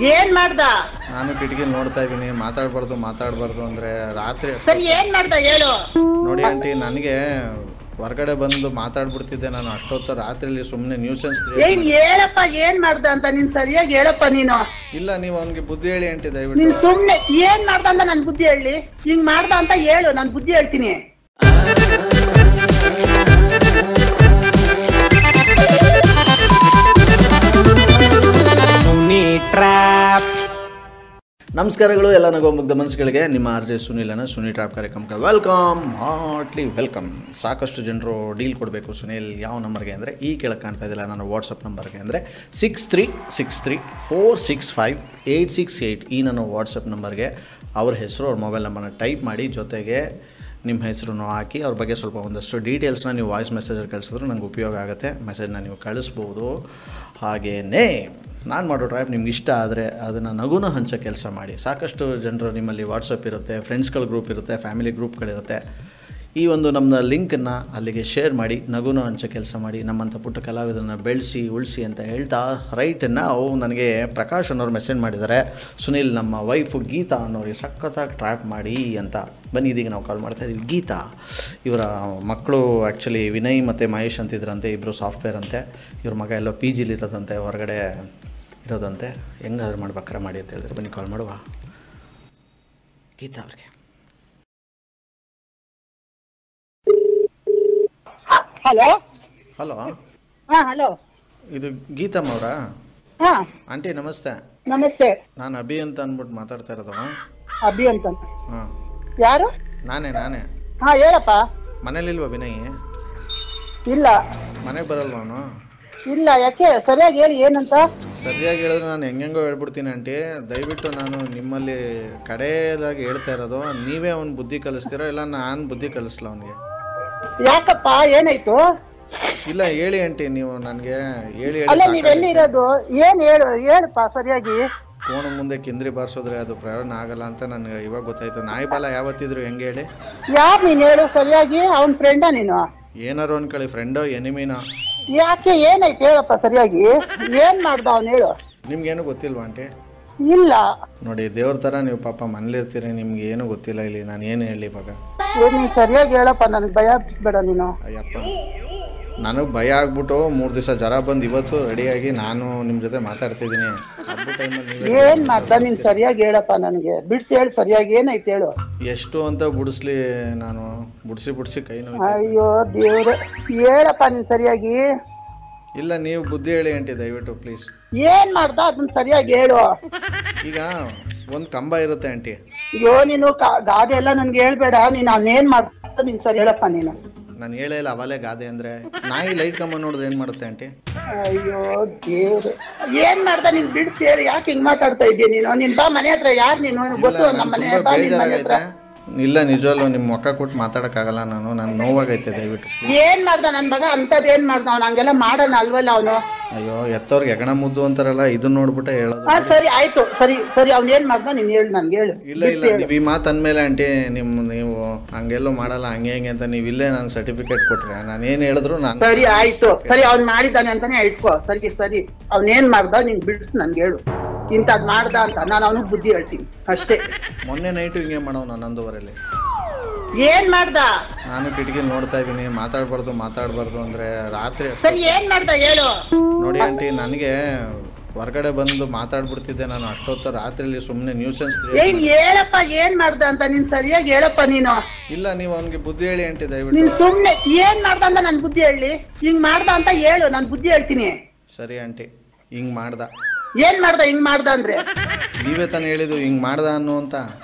ಏನ್ ಮಾಡ್ದ? ನಾನು ಕಿಟಕಿ ನೋಡ್ತಾ ಇದ್ದೀನಿ. ಮಾತಾಡಬಾರ್ದು ಅಂದ್ರೆ ರಾತ್ರಿ ಸರಿ ಏನ್ ಮಾಡ್ದ ಹೇಳು. ನೋಡಿ ಆಂಟಿ, ನನಗೆ ಹೊರಗಡೆ ಬಂದು ಮಾತಾಡ್ಬಿಡ್ತಿದ್ದೆ ನಾನು. ಅಷ್ಟೊತ್ತು ರಾತ್ರಿಲಿ ಸುಮ್ಮನೆ ನ್ಯೂಸೆನ್ಸ್ ಏನ್ ಹೇಳಪ್ಪ, ಏನ್ ಮಾಡ್ದ ಅಂತ ನೀನ್ ಸರಿಯಾಗಿ ಹೇಳಪ್ಪ ನೀನು. ಇಲ್ಲ, ನೀವು ಅವನಿಗೆ ಬುದ್ಧಿ ಹೇಳಿ ಆಂಟಿ ದಯವಿಟ್ಟು. ನೀನ್ ಸುಮ್ನೆ ಏನ್ ಮಾಡ್ದ ಅಂತ ನನ್ ಬುದ್ಧಿ ಹೇಳಿ. ಹಿಂಗ್ ಮಾಡ್ದ ಅಂತ ಹೇಳು, ನಾನ್ ಬುದ್ಧಿ ಹೇಳ್ತೀನಿ. ನಮಸ್ಕಾರಗಳು ಎಲ್ಲ ನಗೋ ಮುಗ್ಧ ಮನಸ್ಸುಗಳಿಗೆ. ನಿಮ್ಮ ಆರ್.ಜೆ. ಸುನೀಲನ ಸುನಿ ಟ್ರಾಪ್ ಕಾರ್ಯಕ್ರಮಕ್ಕೆ ವೆಲ್ಕಮ್, ಹಾರ್ಟ್ಲಿ ವೆಲ್ಕಮ್. ಸಾಕಷ್ಟು ಜನರು ಡೀಲ್ ಕೊಡಬೇಕು ಸುನೀಲ್ ಯಾವ ನಂಬರ್ಗೆ ಅಂದರೆ ಈ ಕೆಳಗೆ ಕಾಣ್ತಾ ಇದ್ದಿಲ್ಲ ನನ್ನ ವಾಟ್ಸಪ್ ನಂಬರ್ಗೆ ಅಂದರೆ 6363465868 ಈ ನನ್ನ ವಾಟ್ಸಪ್ ನಂಬರ್ಗೆ ಅವ್ರ ಹೆಸರು, ಅವ್ರ ಮೊಬೈಲ್ ನಂಬರ್ನ ಟೈಪ್ ಮಾಡಿ, ಜೊತೆಗೆ ನಿಮ್ಮ ಹೆಸರನ್ನು ಹಾಕಿ ಅವ್ರ ಬಗ್ಗೆ ಸ್ವಲ್ಪ ಒಂದಷ್ಟು ಡೀಟೇಲ್ಸ್ನ ನೀವು ವಾಯ್ಸ್ ಮೆಸೇಜಲ್ಲಿ ಕಳಿಸಿದ್ರು ನನಗೆ ಉಪಯೋಗ ಆಗುತ್ತೆ. ಮೆಸೇಜ್ನ ನೀವು ಕಳಿಸ್ಬೋದು. ಹಾಗೆಯೇ ನಾನು ಮಾಡೋ ಟ್ರೈಪ್ ನಿಮ್ಗೆ ಇಷ್ಟ ಆದರೆ ಅದನ್ನು ನಗುನ ಹಂಚೋ ಕೆಲಸ ಮಾಡಿ. ಸಾಕಷ್ಟು ಜನರು ನಿಮ್ಮಲ್ಲಿ ವಾಟ್ಸಪ್ ಇರುತ್ತೆ, ಫ್ರೆಂಡ್ಸ್ಗಳ ಗ್ರೂಪ್ ಇರುತ್ತೆ, ಫ್ಯಾಮಿಲಿ ಗ್ರೂಪ್ಗಳಿರುತ್ತೆ. ಈ ಒಂದು ನಮ್ಮ ಲಿಂಕನ್ನು ಅಲ್ಲಿಗೆ ಶೇರ್ ಮಾಡಿ ನಗುನ ಹಂಚೋ ಕೆಲಸ ಮಾಡಿ. ನಮ್ಮಂಥ ಪುಟ್ಟ ಕಲಾವಿದರನ್ನು ಬೆಳೆಸಿ ಉಳಿಸಿ ಅಂತ ಹೇಳ್ತಾ ರೈಟ್ ನಾವು ನನಗೆ ಪ್ರಕಾಶ್ ಅನ್ನೋರು ಮೆಸೇಜ್ ಮಾಡಿದ್ದಾರೆ, ಸುನೀಲ್ ನಮ್ಮ ವೈಫು ಗೀತಾ ಅನ್ನೋರಿಗೆ ಸಖತ್ತಾಗಿ ಟ್ರ್ಯಾಪ್ ಮಾಡಿ ಅಂತ. ಬನ್ನಿ ಇದೀಗ ನಾವು ಕಾಲ್ ಮಾಡ್ತಾಯಿದ್ದೀವಿ. ಗೀತಾ ಇವರ ಮಕ್ಕಳು ಆ್ಯಕ್ಚುಲಿ ವಿನಯ್ ಮತ್ತು ಮಹೇಶ್ ಅಂತಿದ್ರಂತೆ, ಇಬ್ಬರು ಸಾಫ್ಟ್ವೇರ್ ಅಂತೆ. ಇವ್ರ ಮಗ ಎಲ್ಲೋ ಪಿ ಜಿಲಿ ಇರೋದಂತೆ, ಹೊರಗಡೆ ಇರೋದಂತೆ. ಹೆಂಗಾದ್ರೂ ಮಾಡ್ಬೇಕಾರೆ ಮಾಡಿ ಅಂತ ಹೇಳಿದ್ರೆ ಬನ್ನಿ ಕಾಲ್ ಮಾಡುವ ಗೀತಾ ಅವ್ರಿಗೆ. Hello hello. ಹಾ ಹಲೋ, ಇದು ಗೀತಮ್ಮ ಅವರಾ? ಹಾ ಆಂಟಿ ನಮಸ್ತೆ. ನಮಸ್ತೆ. ನಾನು ಅಭಿ ಅಂತ ಅಂದ್ಬಿಟ್ಟು ಮಾತಾಡ್ತಾ ಇರೋದು. ಅಭಿ ಅಂತ? ಹಾಂ, ಯಾರು? ನಾನೇ. ಹಾ ಹೇಳಪ್ಪ. ಮನೇಲಿಲ್ವಾ ವಿನಯ್? ಇಲ್ಲ. ಮನೆಗೆ ಬರಲ್ವ ಅವನು? ಇಲ್ಲ, ಯಾಕೆ? ಸರಿಯಾಗಿ ಹೇಳಿ ಏನಂತ. ಸರಿಯಾಗಿ ಹೇಳಿದ್ರೆ ನಾನು ಹೆಂಗೆಂಗೋ ಹೇಳ್ಬಿಡ್ತೀನಿ ಆಂಟಿ. ದಯವಿಟ್ಟು ನಾನು ನಿಮ್ಮಲ್ಲಿ ಕಡೆಯದಾಗಿ ಹೇಳ್ತಾ ಇರೋದು, ನೀವೇ ಅವ್ನು ಬುದ್ಧಿ ಕಲಿಸ್ತೀರೋ ಇಲ್ಲ ನಾನು ಬುದ್ಧಿ ಕಲಿಸ್ಲ ಅವನಿಗೆ? ಯಾಕಪ್ಪ, ಏನಾಯ್ತು? ಇಲ್ಲ ಹೇಳಿ ಆಂಟಿ, ನೀವು ನನಗೆ ಹೇಳಿ ಅಲ್ಲ, ನೀವೆಲ್ಲಿ ಇರೋದು? ಏನ್ ಹೇಳಪ್ಪ ಸರಿಯಾಗಿ. ಕೋಣ ಮುಂದೆ ಕಿಂದ್ರಿ ಬಾರಿಸೋದ್ರೆ ಅದು ಪ್ರಯೋಜನ ಆಗಲ್ಲ ಅಂತ ನನಗೆ ಇವಾಗ ಗೊತ್ತಾಯ್ತು. ನಾಯಿ ಬಾಲ ಯಾವತ್ತಿದ್ರು ಹೆಂಗೆ ಹೇಳಿ? ಯಾರು ನೀನು ಹೇಳು ಸರಿಯಾಗಿ. ಅವನ್ ಫ್ರೆಂಡಾ ನೀನು? ಏನಾರು ಅನ್ಕೊಳ್ಳಿ, ಫ್ರೆಂಡೋ ಎನಿಮಿನೋ. ಯಾಕೆ, ಏನಾಯ್ತು ಹೇಳಪ್ಪ ಸರಿಯಾಗಿ. ಏನ್ ಮಾಡ್ದ ಅವ್ನು ಹೇಳು. ನಿಮ್ಗೇನು ಗೊತ್ತಿಲ್ವಾ ಆಂಟಿ? ಇಲ್ಲ ನೋಡಿ, ದೇವ್ರ ಥರ ನೀವು ಪಾಪ ಮನೇಲಿರ್ತೀರಿ, ನಿಮ್ಗೆ ಏನು ಗೊತ್ತಿಲ್ಲ ಇಲ್ಲಿ. ನಾನು ಏನು ಹೇಳಿ ಇವಾಗ? ನೀನ್ ಸರಿಯಾಗಿ ಹೇಳಪ್ಪ, ನನಗೆ ಭಯ ಬಿಸ್ಬೇಡ ನೀನು. ಅಯ್ಯಪ್ಪ, ನನಗೆ ಭಯ ಆಗ್ಬಿಟ್ಟು 3 ದಿವಸ ಜ್ವರ ಬಂದು ಇವತ್ತು ರೆಡಿಯಾಗಿ ನಾನು ನಿಮ್ಮ ಜೊತೆ ಮಾತಾಡ್ತಿದ್ದೀನಿ. ಹಬ್ಬ ಟೈಮಲ್ಲಿ ಏನ್ ಮಾಡ್ದ ನೀನ್ ಸರಿಯಾಗಿ ಹೇಳಪ್ಪ, ನನಗೆ ಬಿಡ್ಸಿ ಹೇಳಿ ಸರಿಯಾಗಿ. ಏನಾಯ್ತು ಹೇಳು. ಎಷ್ಟು ಅಂತ ಬಿಡಿಸ್ಲಿ ನಾನು? ಬುಡ್ಸಿ ಕೈ ನೋವು. ಅಯ್ಯೋ ದೇವ್ರೆ, ಹೇಳಪ್ಪ ನೀನ್ ಸರಿಯಾಗಿ. ಇಲ್ಲ, ನೀವು ಬುದ್ಧಿ ಹೇಳಿ ಆಂಟಿ ದಯವಿಟ್ಟು ಪ್ಲೀಸ್. ಏನ್ ಮಾಡ್ದ ಅದನ್ನ ಸರಿಯಾಗಿ ಹೇಳು. ಈಗ ಒಂದು ಕಂಬ ಇರುತ್ತೆ ಆಂಟಿ. ಅಯ್ಯೋ ನೀನು ಗಾದೆ ಎಲ್ಲ ನನ್ಗೆ ಹೇಳ್ಬೇಡ. ನೀನ್ ಅವನೇನ್ ಮಾಡ್ದ ನೀನ್ ಸರಿ ಹೇಳಪ್ಪ ನೀನು. ನಾನು ಹೇಳೇ ಇಲ್ಲ ಅವಲೇ ಗಾದೆ ಅಂದ್ರೆ. ನಾಯಿ ಲೈಟ್ ಕಂಬ ನೋಡಿದ್ರೆ ಏನ್ ಮಾಡುತ್ತೆ ಆಂಟಿ? ಅಯ್ಯೋ ದೇವ್ರೆ, ಏನ್ ಮಾಡ್ದ ನೀನ್ ಬಿಡ್ಸಿ ಹೇಳಿ. ಯಾಕೆ ಹಿಂಗ್ ಮಾತಾಡ್ತಾ ಇದ್ದೀಯ ನೀನು? ನೀನ್ ಬಾ ಮನೆ ಹತ್ರ. ಯಾರು ನೀನು? ಗೊತ್ತು ನಮ್ಮ ಮನೆ. ಬಾ ನಿನ್ ಮನೆ ಹತ್ರ. ಇಲ್ಲ, ನಿಜವಲ್ಲೂ ನಿಮ್ಮ ಮುಖ ಕೊಟ್ಟು ಮಾತಾಡಕ್ಕಾಗಲ್ಲ ನಾನು. ನೋವಾಗೈತೆ ದಯವಿಟ್ಟು. ಏನ್ ಮಾಡ್ದ ನನ್ ಮಗ? ಅಂತದ್ ಏನ್ ಮಾಡ್ದ ಅವ್ನು? ಹಂಗೆಲ್ಲ ಮಾಡೋಣ ಅಲ್ವಲ್ಲ ಅವನು. ಅಯ್ಯೋ, ಎತ್ತವ್ರಿಗೆ ಹೆಗಣ ಮುದ್ದು ಅಂತಾರಲ್ಲ, ಇದನ್ನ ನೋಡ್ಬಿಟ್ಟೆ ಹೇಳೋದು. ಸರಿ ಆಯ್ತು, ಸರಿ ಅವ್ನು ಏನ್ ಮಾಡ್ದ ನೀನ್ ಹೇಳು, ನನ್ಗೆ ಹೇಳು. ಇಲ್ಲ, ನೀವು ಈ ಮಾತು ಅಂದ್ಮೇಲೆ ಆಂಟಿ ನೀವು ಹಂಗೆಲ್ಲೋ ಮಾಡಲ್ಲ ಹಂಗೆ ಅಂತ ನೀವು ಇಲ್ಲೇ ನಂಗೆ ಸರ್ಟಿಫಿಕೇಟ್ ಕೊಟ್ರೆ ನಾನು ಏನು ಹೇಳಿದ್ರು ನಾನು. ಸರಿ ಆಯ್ತು, ಸರಿ ಅವ್ನು ಮಾಡಿದ್ದಾನೆ ಅಂತಾನೆ ಇಟ್ಕೋ. ಸರಿ ಅವ್ನೇನ್ ಮಾಡ್ದ ನೀನ್ ಬಿಡಿಸ್ ನನ್ಗೆ ಹೇಳು. ಇಂಥದ್ ಮಾಡ್ದ ಅಂತ ನಾನು ಅವನಿಗೆ ಬುದ್ಧಿ ಹೇಳ್ತೀನಿ ಅಷ್ಟೇ. ಮೊನ್ನೆ ನೈಟು ಹಿಂಗೆ ಮಾಡೋ 11:30 ಏನ್ ಮಾಡ್ದ? ನಾನು ಕಿಟಕಿ ನೋಡ್ತಾ ಇದ್ದೀನಿ. ಮಾತಾಡಬಾರ್ದು ಅಂದ್ರೆ ರಾತ್ರಿ. ಸರಿ ಏನ್ ಮಾಡ್ದ ಹೇಳು. ನೋಡಿ ಆಂಟಿ, ನನಗೆ ಹೊರಗಡೆ ಬಂದು ಮಾತಾಡ್ಬಿಡ್ತಿದ್ದೆ ನಾನು. ಅಷ್ಟೊತ್ತು ರಾತ್ರಿಲಿ ಸುಮ್ಮನೆ ನ್ಯೂಸೆನ್ಸ್. ಏನ್ ಹೇಳಪ್ಪ, ಏನ್ ಮಾಡ್ದ ಅಂತ ನೀನ್ ಸರಿಯಾಗಿ ಹೇಳಪ್ಪ ನೀನು. ಇಲ್ಲ, ನೀವು ಅವನಿಗೆ ಬುದ್ಧಿ ಹೇಳಿ ಆಂಟಿ ದಯವಿಟ್ಟು. ನೀನ್ ಸುಮ್ನೆ ಏನ್ ಮಾಡ್ದ ಅಂತ ನನ್ ಬುದ್ಧಿ ಹೇಳಿ. ಹಿಂಗ್ ಮಾಡ್ದ ಅಂತ ಹೇಳು, ನಾನ್ ಬುದ್ಧಿ ಹೇಳ್ತೀನಿ. ಸರಿ ಆಂಟಿ, ಹಿಂಗ್ ಮಾಡ್ದ. ಏನ್ ಮಾಡ್ದ ಹಿಂಗ್ ಮಾಡ್ದ ಅಂದ್ರೆ? ನೀವೇ ತಾನೇ ಹೇಳಿದ್ದು ಹಿಂಗ್ ಮಾಡ್ದ ಅನ್ನೋ ಅಂತ.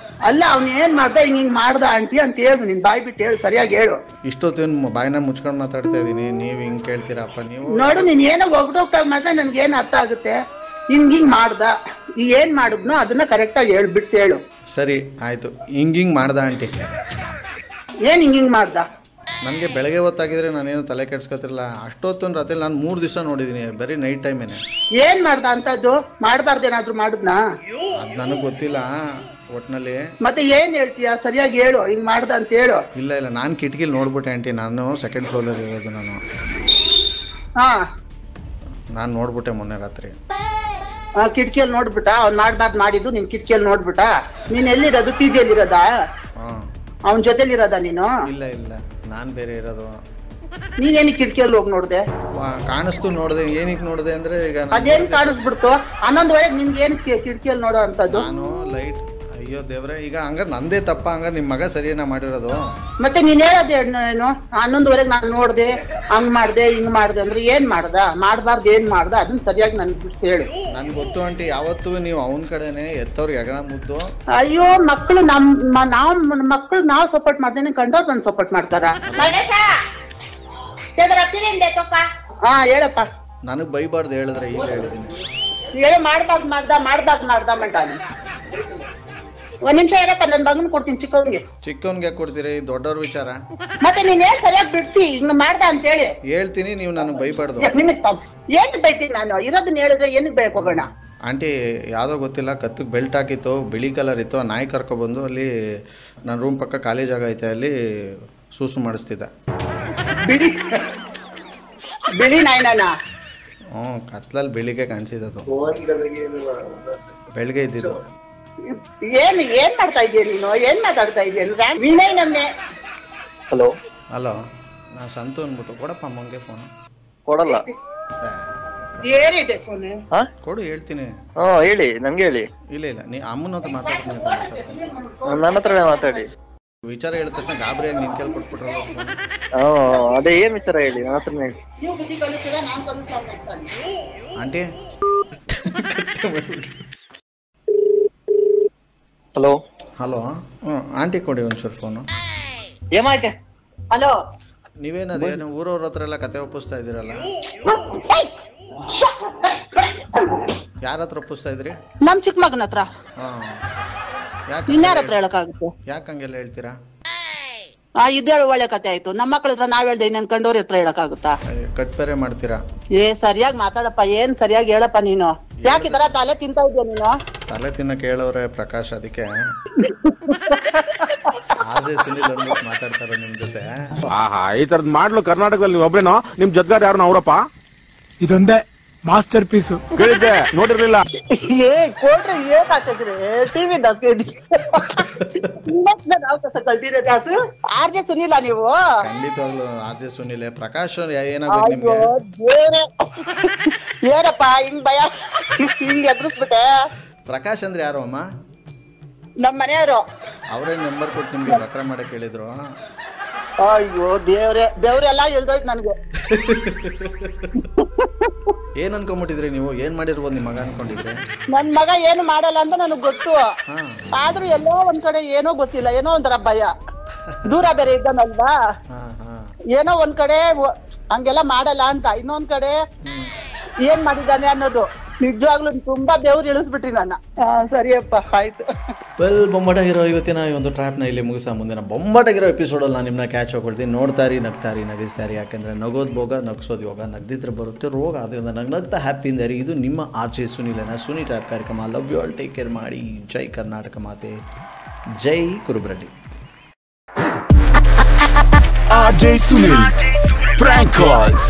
ಅಲ್ಲ, ಅವ್ನು ಏನ್ ಮಾಡ್ದ ಹಿಂಗ್ ಮಾಡ್ದ ಆಂಟಿ ಅಂತ ಹೇಳು. ನೀನ್ ಬಾಯ್ ಬಿಟ್ಟು ಹೇಳು, ಸರಿಯಾಗಿ ಹೇಳು. ಇಷ್ಟೊತ್ತೇನು ಬಾಯಿನ ಮುಚ್ಕೊಂಡು ಮಾತಾಡ್ತಾ ಇದೀನಿ, ನೀವು ಹಿಂಗ್ ಕೇಳ್ತೀರಪ್ಪ ನೀವು? ನೋಡು, ನೀನ್ ಏನೋ ಒಗ್ದೋಗ್ತಾಗ ಮಾತ್ರ ನನ್ಗೆ ಏನ್ ಅರ್ಥ ಆಗುತ್ತೆ. ಹಿಂಗ್ ಮಾಡ್ದ, ಏನ್ ಮಾಡಿದ್ನೋ ಅದನ್ನ ಕರೆಕ್ಟಾಗಿ ಹೇಳು, ಬಿಡ್ಸಿ ಹೇಳು. ಸರಿ ಆಯ್ತು, ಹಿಂಗ್ ಮಾಡ್ದ ಆಂಟಿ. ಏನ್ ಹಿಂಗ್ ಮಾಡ್ದ? ನನಗೆ ಬೆಳಗ್ಗೆ ಹೊತ್ತಾಗಿದ್ರೆ ನಾನೇನು ತಲೆ ಕೆಡ್ಸ್ಕೊತಿರಲ್ಲ. ಅಷ್ಟೊತ್ತು ರಾತ್ರಿ ನಾನು 3 ದಿವಸ ನೋಡಿದ್ದೀನಿ, ಬರೀ ನೈಟ್ ಟೈಮೇನೆ. ಏನ್ ಮಾಡ್ದ ಅಂತದ್ದು? ಮಾಡ್ಬಾರ್ದೇನಾದ್ರು ಮಾಡಿದ್ನಾ? ಅದು ನನಗೆ ಗೊತ್ತಿಲ್ಲ ಒಟ್ಟಿನಲ್ಲಿ. ಮತ್ತೆ ಏನ್ ಹೇಳ್ತೀಯ? ಸರಿಯಾಗಿ ಹೇಳು, ಹಿಂಗ್ ಮಾಡ್ದ ಅಂತ ಹೇಳು. ಇಲ್ಲ, ನಾನು ಕಿಟಕಿಲಿ ನೋಡ್ಬಿಟ್ಟೆ ಆಂಟಿ. ನಾನು ಸೆಕೆಂಡ್ ಫ್ಲೋರಲ್ಲಿ ಇರೋದು ನಾನು. ಹಾ, ನಾನು ನೋಡ್ಬಿಟ್ಟೆ ಮೊನ್ನೆ ರಾತ್ರಿ. ಕಿಟಕಿಯಲ್ಲಿ ನೋಡ್ಬಿಟ್ಟ ಅವ್ನ್ ಮಾಡ್ಬಾರ್ದು ಮಾಡಿದ್ದು ನಿನ್ ಕಿಟಕಿಯಲ್ಲಿ ನೋಡ್ಬಿಟ್ಟ. ನೀನ್ ಎಲ್ಲಿರೋದು? PG ಇರೋದಾ? ಅವನ್ ಜೊತೆಲಿರೋದಾ ನೀನು? ಇಲ್ಲ ನಾನ್ ಬೇರೆ ಇರೋದು. ನೀನೇನಿಗೆ ಕಿಟಕಿಯಲ್ಲಿ ಹೋಗಿ ನೋಡ್ದೆ? ಕಾಣಿಸ್ತು ನೋಡ್ದೆ. ಏನಕ್ಕೆ ನೋಡ್ದೆ ಅಂದ್ರೆ ಈಗ ಅದೇನ್ ಕಾಣಿಸ್ಬಿಡ್ತು 11:00 ನಿನ್ಗೆ ಏನ್ ಕಿಟಕಿಯಲ್ಲಿ ನೋಡೋ ಅಂತದ್ದು? ನಾನು ಲೈಟ್ ಅಯ್ಯೋ ದೇವ್ರೆ, ಈಗ ಹಂಗಾರೆ ನಂದೇ ತಪ್ಪ? ಹಂಗಾರೆ ನಿಮ್ ಮಗ ಸರಿಯೇನ ಮಾಡಿರೋದು? ಮತ್ತೆ ನೀನ್ ಹೇಳೋದೇ ಏನು 11:00 ನಾನು ನೋಡ್ದೆ ಹಂಗ್ ಮಾಡ್ದೆ ಹಿಂಗ್ ಮಾಡ್ದೆ ಅಂದ್ರೆ ಏನ್ ಮಾಡ್ದ? ಮಾಡ್ಬಾರ್ದು ಏನ್ ಮಾಡ್ದ ಅದನ್ನ ಸರಿಯಾಗಿ ನನ್ಗೆ ಬಿಡಿಸಿ ಹೇಳು. ನನ್ ಗೊತ್ತು ಆಂಟಿ, ಯಾವತ್ತೂ ನೀವು ಅವನ ಕಡೆನೆ ಎತ್ತವ್ರಿಗೆ ಹೆಗಣ ಮುದ್ದು. ಅಯ್ಯೋ ಮಕ್ಕಳು ನಾವ್ ಸಪೋರ್ಟ್ ಮಾಡ್ದೇನೆ ಕಂಡವ್ರು ನನ್ ಸಪೋರ್ಟ್ ಮಾಡ್ತಾರ. ಹಾ ಹೇಳಪ್ಪ. ನನಗ್ ಬೈಬಾರ್ದು ಹೇಳಿದ್ರೆ ಈಗ ಹೇಳಿದೀನಿ. ಹೇಳಿ ಮಾಡ್ಬಾರ್ದು ಮಾಡ್ದ ಮಂಟ. ಒಂದ್ ನಿಮಿಷ ಇರಪ್ಪ, ನನ್ ಮಗನ್ ಕೊಡ್ತೀನಿ ಚಿಕ್ಕವನ್ಗೆ ಕೊಡ್ತೀರಿ? ದೊಡ್ಡವ್ರ ವಿಚಾರ. ಮತ್ತೆ ನೀನ್ ಏನ್ ಸರಿಯಾಗಿ ಬಿಡ್ಸಿ ಹಿಂಗ್ ಮಾಡ್ದ ಅಂತ ಹೇಳಿ ಹೇಳ್ತೀನಿ, ನೀವು ನನಗೆ ಬೈಬಾರ್ದು. ಏನ್ ಬೈತೀನಿ ನಾನು? ಇರೋದನ್ನ ಹೇಳಿದ್ರೆ ಏನಕ್ಕೆ ಬೈಕ್ ಹೋಗೋಣ? ಆಂಟಿ ಯಾವುದೋ ಗೊತ್ತಿಲ್ಲ, ಕತ್ತಿಗೆ ಬೆಲ್ಟ್ ಹಾಕಿತ್ತು, ಬಿಳಿ ಕಲರ್ ಇತ್ತು. ಆ ನಾಯಿ ಕರ್ಕೊಬಂದು ಅಲ್ಲಿ ನನ್ನ ರೂಮ್ ಪಕ್ಕ ಖಾಲಿ ಜಾಗ ಐತೆ, ಅಲ್ಲಿ ಸೂಸು ಮಾಡಿಸ್ತಿದ್ದ. ಬಿಳಿ ನಾಯಿನ? ಕತ್ಲಲ್ಲಿ ಬೆಳಿಗ್ಗೆ ಕಾಣಿಸಿದ್ದು, ಬೆಳಿಗ್ಗೆ ಇದ್ದಿದ್ದು. ಏನ್ ಮಾಡ್ತಾ ಇದೀಯ ನೀನು? ಏನ್ ಮಾತಾಡ್ತಾ ಇದೀಯ? ವಿನಯ್ ನನ್ನೆ. ಹಲೋ ನಾನು ಸಂತು ಅಂದ್ಬಿಟ್ಟು ಕೊಡಪ್ಪ ಅಮ್ಮಂಗೆ ಫೋನ್. ಕೊಡಲ್ಲ. ಏನಿದೆ ಫೋನ್? ಕೊಡು ಹೇಳ್ತೀನಿ. ಹೇಳಿ, ನಂಗೆ ಹೇಳಿ. ಇಲ್ಲ ನೀ ಅಮ್ಮನ ಹತ್ರ ಮಾತಾಡ್ತೀನಿ. ನನ್ನ ಹತ್ರನೇ ಮಾತಾಡಿ. ವಿಚಾರ ಹೇಳಿದ ತಕ್ಷಣ ಗಾಬರಿಯಾಗಿ ನಿನ್ ಕೇಳಿ ಕೊಟ್ಬಿಟ್ರಲ್ಲ. ಅದೇ ಏನ್ ವಿಚಾರ ಹೇಳಿ, ನನ್ನ ಹತ್ರನೇ ಹೇಳಿ. ಆಂಟಿ ಹಲೋ ಆಂಟಿ ಕೊಡಿ ಒಂಚೂರು ಫೋನು. ಏಮಾಯ್ತೆ? ಹಲೋ, ನೀವೇನದೇನು ಊರವ್ರ ಹತ್ರ ಎಲ್ಲ ಕತೆ ಒಪ್ಪಿಸ್ತಾ ಇದ್ದೀರಲ್ಲ? ಯಾರ ಹತ್ರ ಒಪ್ಪಿಸ್ತಾ ಇದ್ರಿ? ನಮ್ ಚಿಕ್ಕ ಮಗನ ಹತ್ರ. ಇನ್ಯಾರ ಹತ್ರ ಹೇಳಕ್ಕಾಗುತ್ತೆ? ಯಾಕೆ ಹಂಗೆಲ್ಲ ಹೇಳ್ತೀರಾ? ಇದೇಳು ಒಳ್ಳೆ ಕತೆ ಆಯ್ತು. ನಮ್ಮ ಮಕ್ಳ ಹತ್ರ ನಾವ್ ಹೇಳ್ದೆ ಇನ್ನೇನ್ ಕಂಡೋರ್ ಹತ್ರ ಹೇಳಕ್ಕಾಗುತ್ತಾ? ಕಟ್ಪೇರೆ ಮಾಡ್ತೀರಾ? ಸರಿಯಾಗಿ ಮಾತಾಡಪ್ಪ. ಏನ್ ಸರಿಯಾಗಿ ಹೇಳಪ್ಪ ನೀನು. ಯಾಕೆ ಈ ತರ ತಲೆ ತಿಂತಾ ಇದೀಯ ನೀನು? ತಲೆ ತಿನ್ನಕ್ಕೆ ಹೇಳೋರೆ ಪ್ರಕಾಶ್, ಅದಕ್ಕೆ ಸುನಿಲ್ ಅಂದ್ಬಿಟ್ಟು ಮಾತಾಡ್ತಾರೆ ನಿಮ್ ಜೊತೆ. ಈ ತರದ್ ಮಾಡ್ಲು ಕರ್ನಾಟಕದಲ್ಲಿ ನೀವು ಒಬ್ರೇನೋ? ನಿಮ್ ಜೊತೆಗಾರ ಯಾರು ಅವರಪ್ಪ? ಇದೊಂದೇ ಮಾಸ್ಟರ್ ಪೀಸ್ ಕೇಳಿದ್ದೆ, ನೋಡಿರ್ಲಿಲ್ಲ. ಕೊಡ್ರಿ ಏನ್ ಹಾಕಿದ್ರಿ ಟಿವಿ ಆರ್ ಜೆ ಸುನಿಲ್ಲ ನೀವು? ಖಂಡಿತವಾಗ್ಲು ಆರ್ ಜೆ ಸುನಿಲ್. ಪ್ರಕಾಶ್ ಏನಾಗ್ಬೇಕು ನಿಮ್ಗೆ? ಏನಪ್ಪ ಹಿಂಗ್ ಭಯ ಹಿಂಗ್ ಎದುರಿಸ್ಬಿಟ್ಟೆ? ಪ್ರಕಾಶ್ ಅಂದ್ರೆ ಯಾರು ಅಮ್ಮ? ನಮ್ ಮನೆಯವರು. ಅವರೇ ನಂಬರ್ ಕೊಟ್ಟು ನಿಮ್ಗೆ ವಕ್ರ ಮಾಡಕ್ ಹೇಳಿದ್ರು. ಅಯ್ಯೋ ದೇವ್ರೆಲ್ಲ ಹೇಳ್ದೋಯ್ತು ನನ್ಗೆ. ಏನ್ ಅನ್ಕೊಂಬಿಟ್ಟಿದ್ರಿ ನೀವು? ಏನ್ ಮಾಡಿರ್ಬೋದು ನಿಮ್ ಮಗ ಅನ್ಕೊಂಡಿದ್ರಿ? ನನ್ ಮಗ ಏನು ಮಾಡಲ್ಲ ಅಂತ ನನಗ್ ಗೊತ್ತು. ಆದ್ರೂ ಎಲ್ಲೋ ಒಂದ್ ಕಡೆ ಏನೋ ಗೊತ್ತಿಲ್ಲ, ಏನೋ ಒಂಥರ ಭಯ. ದೂರ ಬೇರೆ ಇದ್ದಾನಲ್ವಾ, ಏನೋ ಒಂದ್ ಕಡೆ ಹಂಗೆಲ್ಲ ಮಾಡಲ್ಲ ಅಂತ, ಇನ್ನೊಂದ್ ಕಡೆ ಏನ್ ಮಾಡಿದ್ದಾನೆ ಅನ್ನೋದು. ನಿಜವಾಗ್ಲೂ ತುಂಬಾ ಬೆವ್ರು ಇಳಿಸ್ಬಿಟ್ರಿ ನನ್ನ. ಸರಿಯಪ್ಪ, ಆಯ್ತು. ವೆಲ್, ಬೊಂಬಾಟಾಗಿರೋ ಇವತ್ತಿನ ಈ ಒಂದು ಟ್ರ್ಯಾಪ್ನ ಇಲ್ಲಿ ಮುಗಿಸ. ಮುಂದಿನ ಬೊಂಬಾಟಾಗಿರೋ ಎಪಿಸೋಡಲ್ಲಿ ನಾನು ನಿಮ್ಮನ್ನ ಕ್ಯಾಚ್ ಹಾಕೊಳ್ತೀನಿ. ನೋಡ್ತಾರಿ, ನಗ್ತಾರಿ, ನಗಿಸ್ತಾರಿ. ಯಾಕೆಂದರೆ ನಗೋದು ಭೋಗ, ನಗಿಸೋದು ಯೋಗ, ನಗ್ದಿದ್ರೆ ಬರುತ್ತೆ ರೋಗ. ಅದರಿಂದ ನಗ್ನಗ್ತಾ ಹ್ಯಾಪಿಯಿಂದ ಇರಿ. ಇದು ನಿಮ್ಮ ಆರ್ ಜೆ ಸುನಿಲನ ಸುನಿ ಟ್ರ್ಯಾಪ್ ಕಾರ್ಯಕ್ರಮ. Love you all, take care ಮಾಡಿ. ಜೈ ಕರ್ನಾಟಕ ಮಾತೆ, ಜೈ ಕುರುಬ್ರೆಡ್ಡಿ. RJ Sunil Prank Calls.